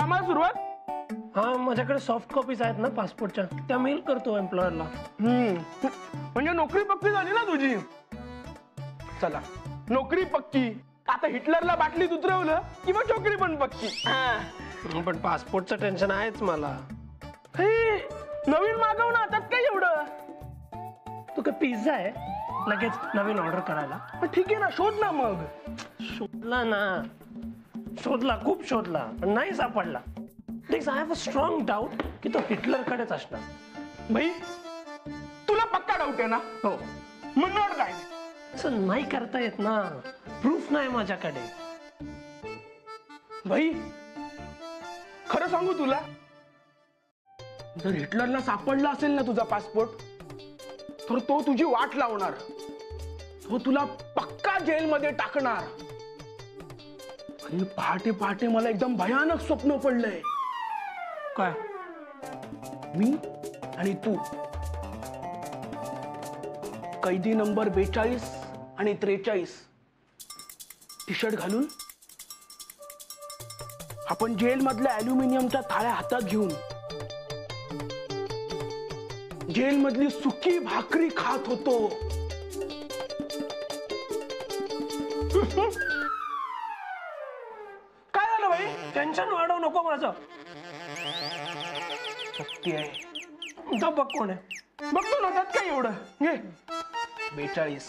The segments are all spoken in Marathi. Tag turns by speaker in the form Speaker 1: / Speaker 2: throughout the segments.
Speaker 1: कामाला सुरुवात?
Speaker 2: हा, माझ्याकडे सॉफ्ट कॉपीज आहेत ना पासपोर्टच्या, त्या मेल करतो एम्प्लॉयरला.
Speaker 1: म्हणजे नोकरी पक्की झाली ना तुझी. चला, नोकरी पक्की. आता हिटलरला बाटलीत उतरवलं की मग नोकरी पण पक्की.
Speaker 2: पण पासपोर्टचं टेन्शन आहेच मला.
Speaker 1: हे, नवीन मागव ना, त्यात काय एवढं.
Speaker 2: तू काय पिझ्झा आहे लगेच नवीन ऑर्डर करायला?
Speaker 1: ठीक आहे ना, शोध ना मग.
Speaker 2: शोधला ना, शोधला, खूप शोधला, पण नाही सापडला. I have a strong doubt की तो हिटलरकडेच असणार.
Speaker 1: भाई, तुला पक्का डाऊट आहे ना?
Speaker 2: हो.
Speaker 1: मग नोट काय
Speaker 2: असं नाही करता येत ना, प्रूफ नाही माझ्याकडे.
Speaker 1: भाई, खरं सांगू तुला, जर हिटलरला सापडला असेल ना तुझा पासपोर्ट, तर तो तुझी वाट लावणार. तो तुला पक्का जेलमध्ये टाकणार. आणि पहाटे पहाटे मला एकदम भयानक स्वप्न पडलंय.
Speaker 2: काय?
Speaker 1: मी आणि तू कैदी नंबर 42 आणि 43 टी शर्ट घालून आपण जेल मधल्या अल्युमिनियमच्या थाळ्या हातात घेऊन जेल मधली सुकी भाकरी खात होतो. काय झालं भाई?
Speaker 2: टेन्शन वाढवू नको माझं.
Speaker 1: सत्य आहे.
Speaker 2: तो बघ कोण आहे.
Speaker 1: बघतो ना, त्यात काय एवढं. घे 42.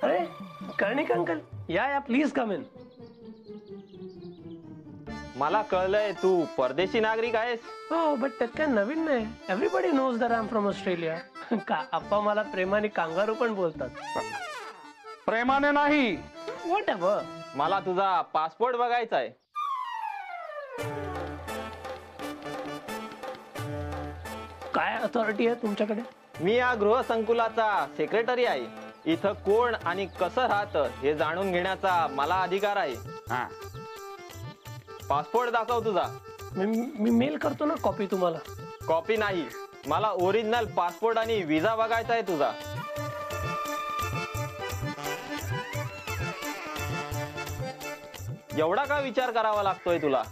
Speaker 2: अरे कर्णिक अंकल, या प्लीज कम इन.
Speaker 3: मला कळलंय तू परदेशी नागरिक आहेस.
Speaker 2: हो, बट त्यात काय नवीन नाही. Everybody knows that I am from Australia. का आप्पा मला प्रेमाने कांगारू पण बोलतात.
Speaker 1: प्रेमाने नाही,
Speaker 2: व्हॉट एव्हर.
Speaker 3: मला तुझा पासपोर्ट बघायचा आहे.
Speaker 2: काय अथॉरिटी आहे तुमच्याकडे?
Speaker 3: मी या गृहसंकुलाचा सेक्रेटरी आहे. इथं कोण आणि कसं राहतं हे जाणून घेण्याचा मला अधिकार आहे. पासपोर्ट दाखव तुझा.
Speaker 2: मी मेल करतो ना कॉपी तुम्हाला.
Speaker 3: कॉपी नाही, मला ओरिजिनल पासपोर्ट आणि विजा बघायचा आहे तुझा. एवढा का विचार करावा लागतोय तुला?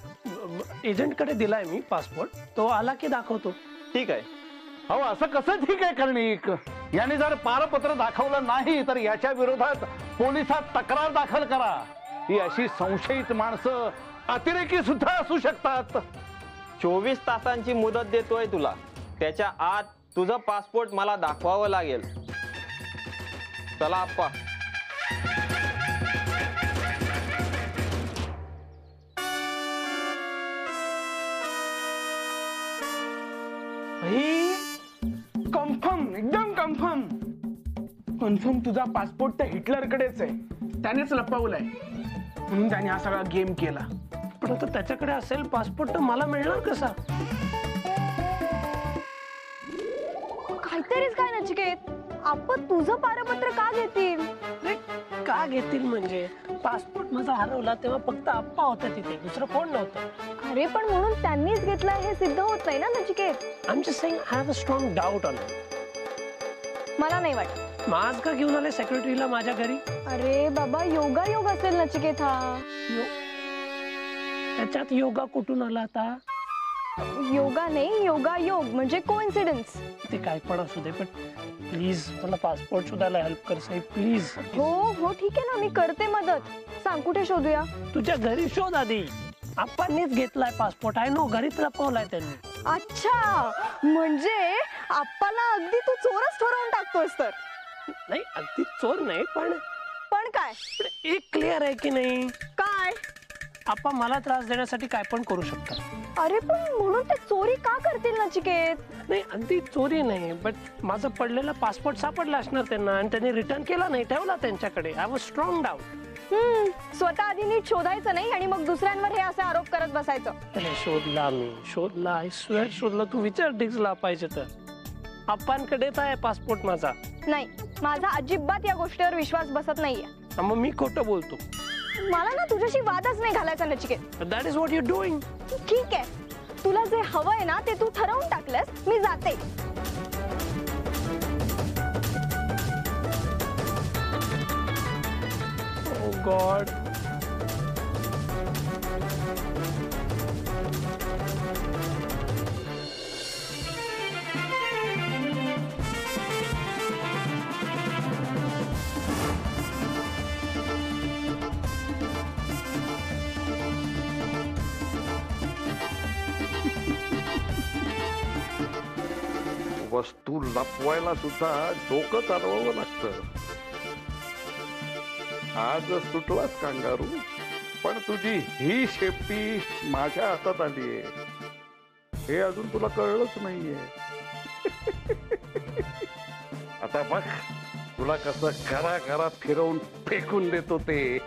Speaker 2: एजंट कडे दिलाय मी पासपोर्ट, तो आला की दाखवतो.
Speaker 3: ठीक आहे.
Speaker 4: अहो, असं कसं ठीक आहे कर्णिक? याने जर पारपत्र दाखवलं नाही तर याच्या विरोधात पोलिसात तक्रार दाखल करा. ही अशी संशयित माणसं अतिरेकी सुद्धा असू शकतात.
Speaker 3: 24 तासांची मुदत देतोय तुला. त्याच्या आत तुझं पासपोर्ट मला दाखवावं लागेल. चला आप्पा.
Speaker 1: कन्फर्म, एकदम कन्फर्म. कन्फर्म तुझा पासपोर्ट तर हिटलरकडेच आहे. त्यानेच लपवलाय, म्हणून त्याने हा सगळा गेम केला.
Speaker 2: पण आता त्याच्याकडे असेल पासपोर्ट तर मला मिळणार कसा?
Speaker 5: काहीतरीच काय नचिकेत, आपण तुझं पारपत्र का घेतील?
Speaker 2: का घेतील म्हणजे पासपोर्ट माझा हरवला तेव्हा फक्त आप्पा होता तिथे, दुसरं कोण नव्हतं.
Speaker 5: अरे पण म्हणून त्यांनीच घेतलाय हे सिद्ध होत नाही ना Nachiket.
Speaker 2: I am just saying I have a strong doubt on it.
Speaker 5: मला नाही वाटत.
Speaker 2: आज का घेऊन आले सेक्रेटरीला माझ्या घरी?
Speaker 5: अरे बाबा, योगायोग असेल नचिकेत हा.
Speaker 2: त्याच्यात योगा कुठून आला आता?
Speaker 5: योगा नाही, योगायोग म्हणजे कोइन्सिडन्स.
Speaker 2: ते काय पण असू दे, पण प्लीज मला पासपोर्ट शोधायला हेल्प कर साहेब, प्लीज.
Speaker 5: हो हो ठीक आहे ना, मी करते मदत. सांग कुठे शोधूया?
Speaker 2: तुझ्या घरी शोध आधी. आप्पांनीच घेतलाय पासपोर्ट. आहे नो, घरीच लपवलाय त्यांनी.
Speaker 5: अच्छा, म्हणजे आप्पाला अगदी तू चोरच ठरवून टाकतोस तर?
Speaker 2: नाही, अगदी चोर नाही, पण
Speaker 5: काय
Speaker 2: एक क्लिअर आहे की नाही?
Speaker 5: काय?
Speaker 2: आप्पा मला त्रास देण्यासाठी काय पण करू शकतात.
Speaker 5: अरे पण म्हणून ते चोरी का करतील नचिकेत?
Speaker 2: नाही, अगदी चोरी नाही, बट माझा पडलेला पासपोर्ट सापडला असणार त्यांना आणि त्यांनी रिटर्न केला नाही, ठेवला त्यांच्याकडे. I have a strong doubt.
Speaker 5: स्वतः आधी नीट शोधायचं नाही आणि मग दुसऱ्यांवर हे असे आरोप करत बसायचं.
Speaker 2: शोधला मी, शोधला, आय स्वेअर शोधला. तू विचार डिक्सला पाहिजे तर. आप्पांकडेच आहे पासपोर्ट माझा.
Speaker 5: नाही, माझा अजिबात या गोष्टीवर विश्वास बसत नाहीये.
Speaker 2: मग मी खोटं बोलतो?
Speaker 5: मला ना तुझ्याशी वादच नाही घालायचा Nachiket.
Speaker 2: That is what you doing.
Speaker 5: ठीक आहे, तुला जे हवंय ना ते तू ठरवून टाकलंस, मी जाते.
Speaker 2: ओ गॉड.
Speaker 4: वस्तू लपवायला सुद्धा डोकं चालवावं लागतं. आज सुटलाच कांगारू, पण तुझी ही शेपटी माझ्या हातात आलीये हे अजून तुला कळलंच नाहीये. आता बघ तुला कसं करा करा फिरवून फेकून देतो ते.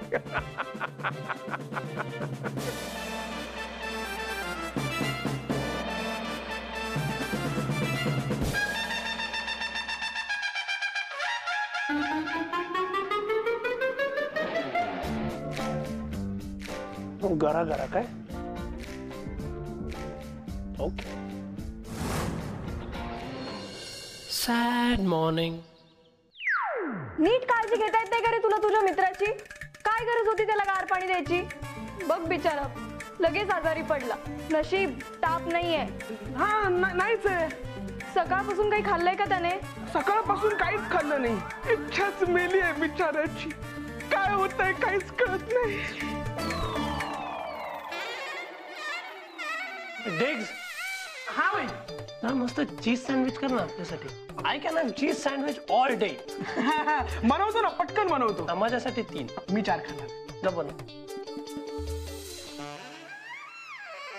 Speaker 2: गरा गरा काय? ओके. Sad morning.
Speaker 5: नीट काळजी घेता येत नाही का रे तुला तुझ्या मित्राची? काय गरज होती त्याला गार पाणी द्यायची? बघ बिचारा लगेच आजारी पडला. नशीब ताप नाहीये.
Speaker 1: हा नाहीच आहे.
Speaker 5: सकाळपासून काही खाल्लंय का त्याने?
Speaker 1: सकाळपासून काहीच खाल्लं नाही. इच्छाच मेली आहे बिचाऱ्याची. काय होतंय काहीच कळत नाही.
Speaker 2: डेग्स.
Speaker 1: हा भाई.
Speaker 2: ना मस्त चीज सँडविच कर ना आपल्यासाठी. I can have cheese sandwich all day.
Speaker 1: बनवतो ना, पटकन बनवतो.
Speaker 2: माझ्यासाठी 3.
Speaker 1: मी 4 खाणार.
Speaker 2: जा बनव.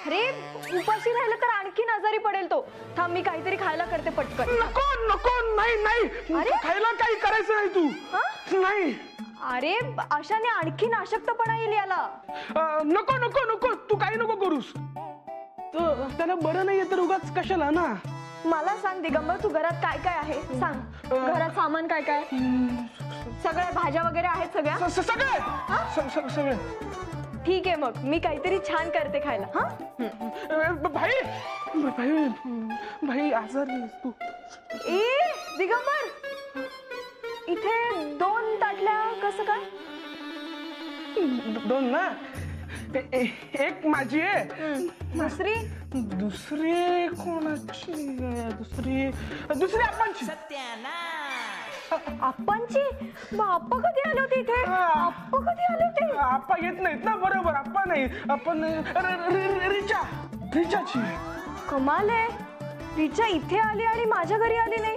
Speaker 5: अरे उपाशी राहिलं तर आणखीन आजारी पडेल तो. थांब मी काहीतरी खायला करते पटकन.
Speaker 1: नको नको, नाही नाही.
Speaker 5: अरे?
Speaker 1: खायला काही करायचं नाही तू. नाही.
Speaker 5: अरे अशाने आणखीन अशक्तपणा येईल याला.
Speaker 1: नको नको नको, तू काही नको करूस. त्याला बरं नाहीये तर उगाच कशाला ना.
Speaker 5: मला सांग दिगंबर, तू घरात काय काय आहे सांग. घरात सामान काय काय? सगळ्या भाज्या वगैरे आहेत सगळ्या?
Speaker 1: सगळे.
Speaker 5: ठीक आहे मग मी काहीतरी छान करते खायला. हा
Speaker 1: भाई भाई भाई आजारी आहेस तू.
Speaker 5: ए दिगंबर, इथे 2 ताटल्या कसं काय?
Speaker 1: 2 ना. एक माझी आहे. दुसरी कोणाची? दुसरी आपणची.
Speaker 5: आप्पांची? आप्पा कधी आले होते इथे? आप्पा कधी आले होते?
Speaker 1: आप्पा येत नाहीत ना. बरोबर आप्पा नाही. आपण रिचाची.
Speaker 5: कमाल आहे, रिचा इथे आली आणि माझ्या घरी आली नाही.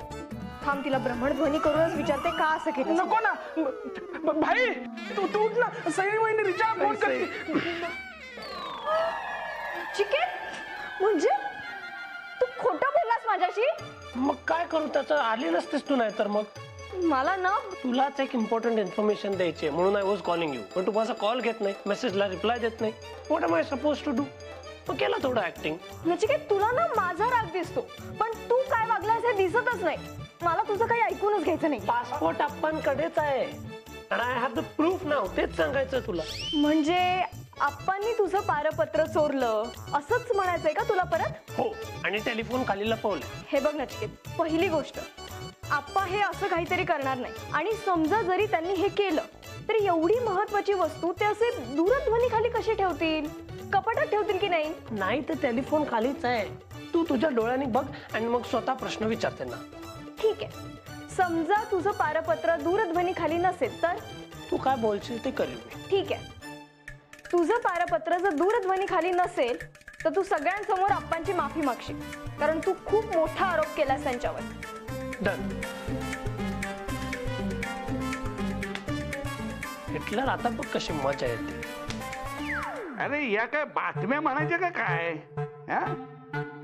Speaker 5: थांब तिला भ्रमणध्वनी करूनच विचारते का असं केलं.
Speaker 1: नको ना भाई, तू उठ ना. सई वहिनी रिचा फोन करते.
Speaker 5: चिकेन म्हणजे तू खोटं बोललास माझ्याशी?
Speaker 2: मग काय करू, त्याचं आली नसतेस तू. नाही तर मग
Speaker 5: मला ना
Speaker 2: तुलाच एक इम्पॉर्टंट इन्फॉर्मेशन द्यायची म्हणून आय वॉज कॉलिंग यू. पण तू माझा कॉल घेत नाही, मेसेजला रिप्लाय देत नाही. What am I suppose to do? मग केलं थोडं ऍक्टिंग.
Speaker 5: नचिकेत तुला ना माझा राग दिसतो, पण तू काय वागलास हे दिसतच नाही. मला तुझं काही ऐकूनच घ्यायचं नाही.
Speaker 2: पासपोर्ट आपणकडेच आहे आणि आय हॅव द प्रूफ नाव. तेच सांगायचं तुला.
Speaker 5: म्हणजे आप्पांनी तुझं पारपत्र चोरलं असंच म्हणायचंय का तुला परत?
Speaker 2: हो, आणि टेलिफोन खाली लपवले.
Speaker 5: हे बघ नचिकेत, पहिली गोष्ट आप्पा हे असं काहीतरी करणार नाही. आणि समजा जरी त्यांनी हे केलं तरी एवढी महत्वाची वस्तू ते असे दूरध्वनी खाली कशी ठेवतील? कपाटात ठेवतील की नाही?
Speaker 2: नाही, तर टेलिफोन खालीच आहे. तू तुझ्या डोळ्यांनी बघ आणि मग स्वतः प्रश्न विचारते ना.
Speaker 5: ठीक आहे, समजा तुझं पारपत्र दूरध्वनी खाली नसेल तर?
Speaker 2: तू काय बोलशील ते करेल मी.
Speaker 5: ठीक आहे, तुझं पारपत्र जर दूरध्वनी खाली नसेल तर तू सगळ्यांसमोर आप्पांची माफी मागशील, कारण तू खूप मोठा आरोप केलास त्यांच्यावर.
Speaker 2: डन. हिटलर आता बघ कशी मजा येते.
Speaker 4: अरे या काय बातम्या म्हणायच्या का काय?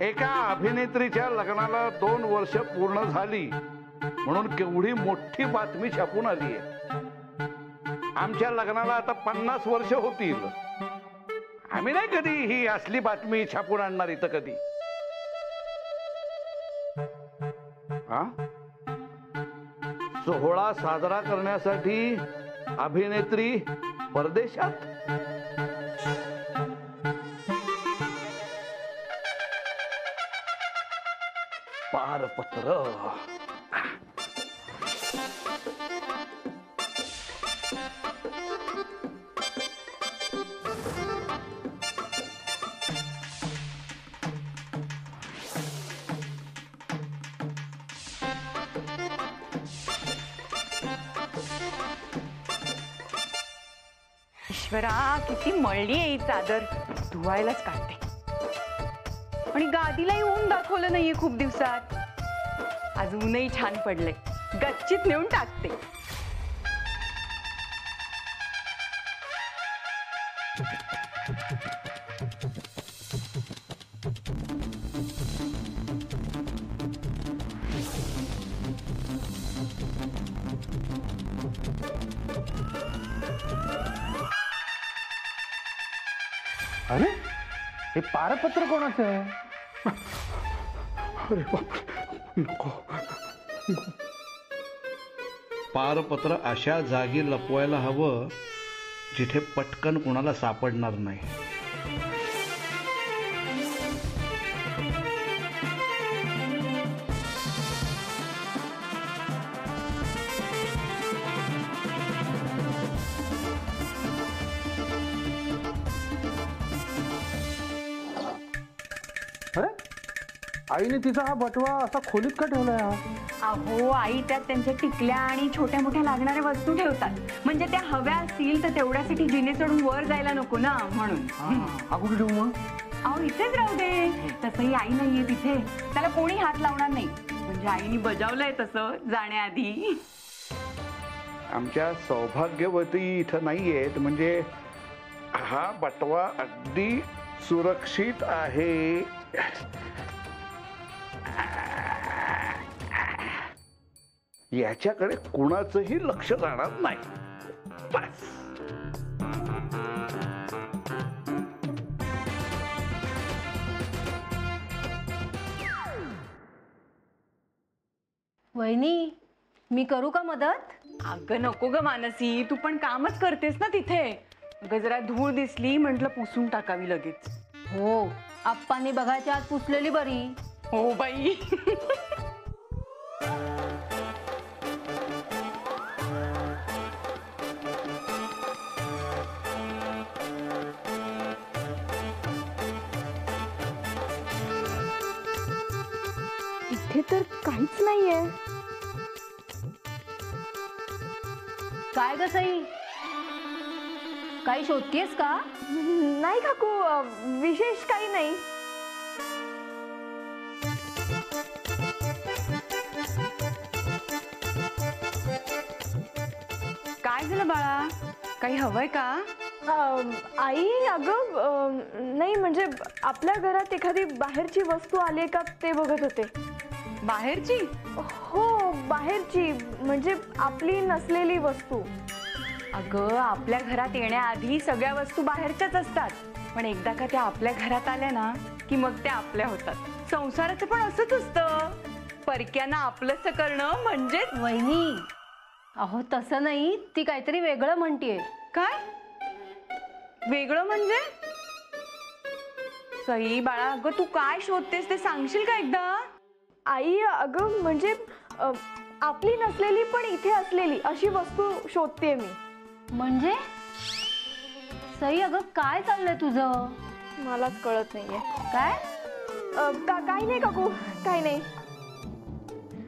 Speaker 4: एका अभिनेत्रीच्या लग्नाला 2 वर्ष पूर्ण झाली म्हणून केवढी मोठी बातमी छापून आली आहे. आमच्या लग्नाला आता 50 वर्ष होतील. आम्ही नाही कधी ही असली बातमी छापून आणणार इथं कधी. सोहळा साजरा करण्यासाठी अभिनेत्री परदेशात. पारपत्र.
Speaker 6: ईश्वरा, किती मळली आहे ही चादर. धुवायलाच काढते. आणि गादीलाही ऊन दाखवलं नाहीये खूप दिवसात. आज ऊनही छान पडलंय. गच्चीत नेऊन टाकते.
Speaker 4: अरे हे पारपत्र कोणाचं आहे?
Speaker 1: अरे बापरे, नको.
Speaker 4: पारपत्र अशा जागी लपवायला हवं जिथे पटकन कुणाला सापडणार नाही.
Speaker 1: अरे आईने तिचा हा बटवा असा खोलीत का ठेवलाय हा?
Speaker 6: अहो, आई त्यात त्यांच्या टिकल्या आणि छोट्या मोठ्या लागणाऱ्या वस्तू ठेवतात. म्हणजे त्या हव्या असतील तर तेवढ्यासाठी जिने चढून वर जायला नको ना, म्हणून.
Speaker 1: हा कुठे ठेवू मग?
Speaker 6: अहो, इथेच राहू दे. तसंही आई नाहीये तिथे. त्याला कोणी हात लावणार नाही. म्हणजे आईने बजावलंय तसं जाण्याआधी.
Speaker 4: आमच्या सौभाग्यवती इथं नाहीयेत म्हणजे हा बटवा अगदी सुरक्षित आहे. याच्याकडे कुणाचंही लक्ष जाणार नाही. बस.
Speaker 5: वहिनी, मी करू का मदत?
Speaker 6: अगं नको ग मानसी, तू पण कामच करतेस ना तिथे. अगं जरा धूळ दिसली म्हटलं पुसून टाकावी लगेच.
Speaker 5: हो, आप्पांनी बघायच्या आत पुसलेली बरी.
Speaker 6: हो बाई.
Speaker 5: इथे तर काहीच नाहीये. काय ग सई, काही शोधतेस का? नाही काकू, विशेष काही नाही.
Speaker 6: काय झालं बाळा, काही हवंय का?
Speaker 5: आई, अगं नाही, म्हणजे आपल्या घरात एखादी बाहेरची वस्तू आली का ते बघत होते.
Speaker 6: बाहेरची?
Speaker 5: हो, बाहेरची म्हणजे आपली नसलेली वस्तू.
Speaker 6: अगं आपल्या घरात येण्याआधी सगळ्या वस्तू बाहेरच्याच असतात. पण एकदा का त्या आपल्या घरात आल्या ना की मग त्या आपल्या होतात. संसाराचं पण असंच असतं. परक्यांना आपलंसं करणं म्हणजेच.
Speaker 5: वहिनी, अहो तसं नाही, ती काहीतरी वेगळं म्हणतीये.
Speaker 6: काय वेगळं म्हणजे? सई बाळा, अगं तू काय शोधतेस ते सांगशील का एकदा?
Speaker 5: आई, अगं म्हणजे आपली नसलेली पण इथे असलेली अशी वस्तू शोधतेय मी. म्हणजे सई, अगं काय चाललंय तुझं? मलाच कळत नाहीये. काय? काही नाही काकू, काही नाही.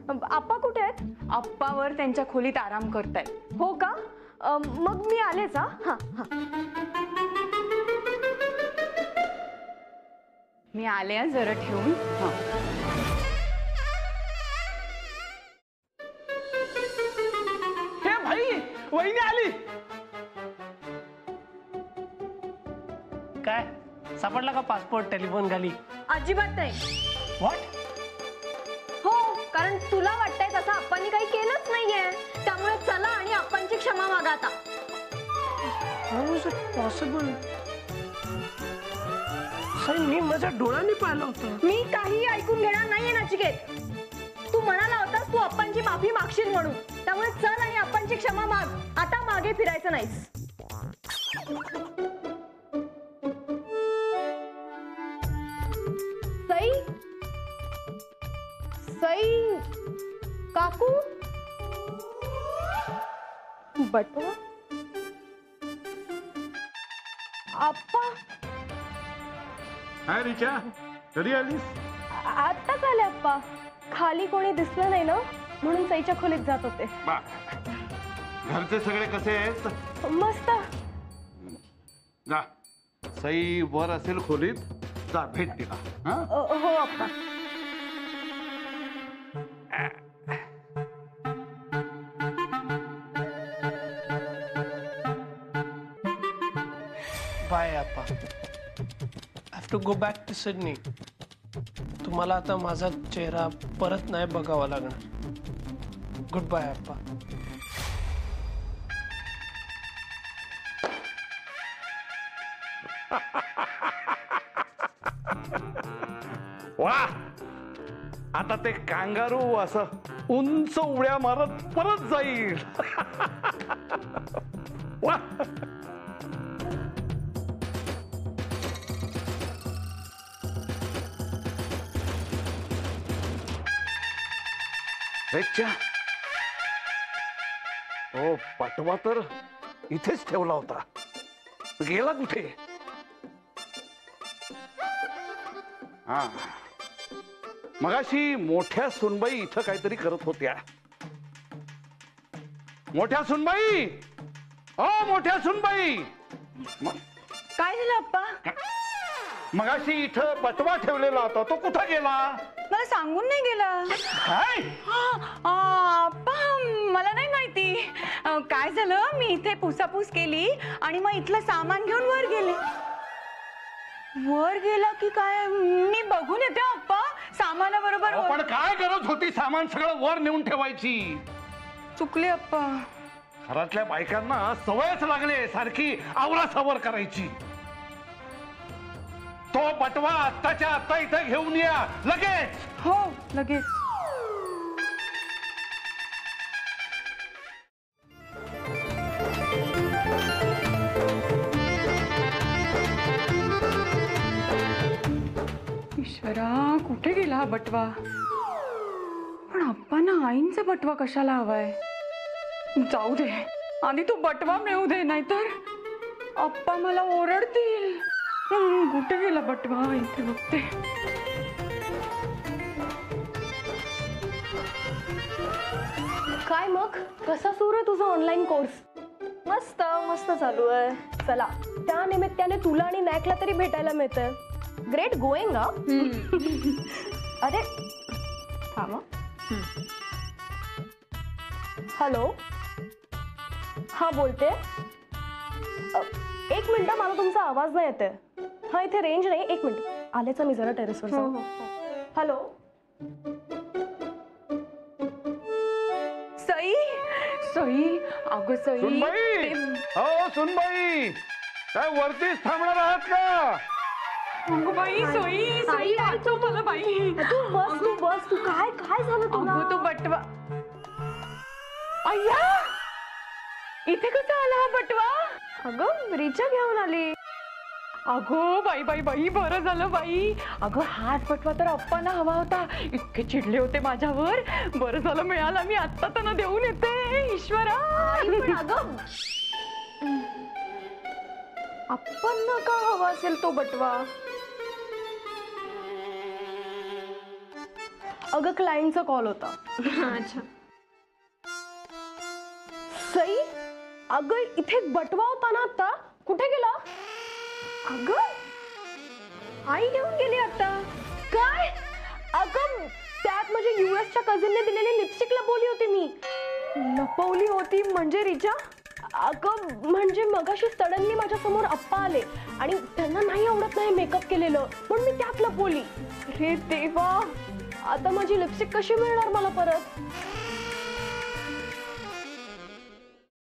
Speaker 5: आप्पा कुठे आहेत?
Speaker 6: आप्पावर त्यांच्या खोलीत आराम करतायत.
Speaker 5: हो का? मग मी आलेच. हा.
Speaker 6: मी आले हं, जरा ठेवून.
Speaker 1: हे भाई, वहिनी आली.
Speaker 2: काय सापडला का पासपोर्ट टेलिफोन खाली?
Speaker 5: अजिबात नाही.
Speaker 2: व्हॉट?
Speaker 5: हो, कारण तुला वाटतंय तसं आप्पांनी काही केलंच नाहीये. त्यामुळे चला आणि आप्पांची क्षमा मागा आता.
Speaker 2: How is it possible? मी माझ्या डोळ्यांनी पाहिलं होतं.
Speaker 5: मी काही ऐकून घेणार नाहीये नचिकेत. तू म्हणाला होतास तू आप्पांची माफी मागशील म्हणून. त्यामुळे चल आणि आप्पांची क्षमा माग. आता मागे फिरायचं नाहीस. सई, सई, बटवा आप्पा
Speaker 4: काय रिचा कधी आलीस?
Speaker 5: आत्ताच आले आप्पा. खाली कोणी दिसलं नाही ना म्हणून सईच्या खोलीत जात होते.
Speaker 4: घरचे सगळे कसे आहेत?
Speaker 5: मस्त.
Speaker 4: जा सई वर असेल खोलीत, जा भेट तिला. हा?
Speaker 5: हो आप्पा.
Speaker 2: बाय आप्पा. I have to go back to Sydney. तुम्हाला आता माझा चेहरा परत नाही बघावा लागणार. गुड बाय आप्पा.
Speaker 4: वा, आता ते कांगारू असं उंच उड्या मारत परत जाईल. वा. रेच्या, ओ पटवा तर इथेच ठेवला होता, गेला कुठे? हा, मगाशी मोठ्या सुनबाई इथं काहीतरी करत होत्या. मोठ्या सुनबाई, ओ मोठ्या सुनबाई.
Speaker 6: काय झालं आप्पा?
Speaker 4: मगाशी इथं बटवा ठेवलेला होता, तो कुठं गेला?
Speaker 6: मला सांगून नाही गेला.
Speaker 4: काय?
Speaker 6: आप्पा मला नाही माहिती. काय झालं, मी इथे पुसापूस केली आणि मग इथलं सामान घेऊन वर गेले. वर गेला की काय मी बघून येते आप्पा. सामानाबरोबर
Speaker 4: पण काय गरज होती सामान सगळं वर नेऊन ठेवायची?
Speaker 6: चुकले आप्पा.
Speaker 4: घरातल्या बायकांना सवयच लागले सारखी आवरासावर करायची. तो बटवा आत्ताच्या आत्ता इथं घेऊन या लगेच.
Speaker 6: हो लगेच. ईश्वरा, कुठे गेला हा बटवा? पण अप्पांना आईंचा बटवा कशाला हवाय? जाऊ दे, आधी तो बटवा मिळू दे, नाहीतर अप्पा मला ओरडतील. कुठे गेला बटवा? इथे बघते.
Speaker 5: काय मग कसा सुरू आहे तुझा ऑनलाईन कोर्स? मस्त मस्त चालू आहे. चला, त्या निमित्ताने तुला आणि नॅकला तरी भेटायला मिळतंय. Great going. अरे थांब. हॅलो, हा बोलते. एक मिनिट, मला तुमचा आवाज नाही येते. हा इथे रेंज नाही. एक मिनिट आलेच मी जरा टेरेसवर जाऊ. हॅलो
Speaker 6: सई, सई, अगं सई.
Speaker 4: सुनबाई, हो सुनबाई, काय वरतीच थांबणार आहात का?
Speaker 6: अगं बाई, सई, सई वाचव मला बाई.
Speaker 5: तू बस. तू काय काय झालं तुला?
Speaker 6: अगं तो बटवा. अय्या, इथे कसा आला हा बटवा?
Speaker 5: अगं रिचा घेऊन आली.
Speaker 6: अगो बाई बाई बाई, बरं झालं बाई. अगं हाच बटवा तर अप्पांना हवा होता. इतके चिडले होते माझ्यावर. बरं झालं मिळाला. मी आत्ता त्यांना देऊन येते. ईश्वरा.
Speaker 5: पण अगं अप्पांना का हवा असेल तो बटवा? अगं क्लायंटचा कॉल होता. अच्छा. सई, अगं इथे एक बटवा होता ना आता, कुठे गेला? अगं आई घेऊन गेली आता. काय? अगं त्यात माझ्या युएसच्या कझिनने दिलेली लिपस्टिक लपवली होती मी. लपवली होती म्हणजे रिचा? अगं म्हणजे मगाशी सडनली माझ्या समोर अप्पा आले आणि त्यांना नाही आवडत नाही मेकअप केलेलं, पण मी त्यात लपवली. रे देवा, आता माझी लिपस्टिक कशी मिळणार मला परत?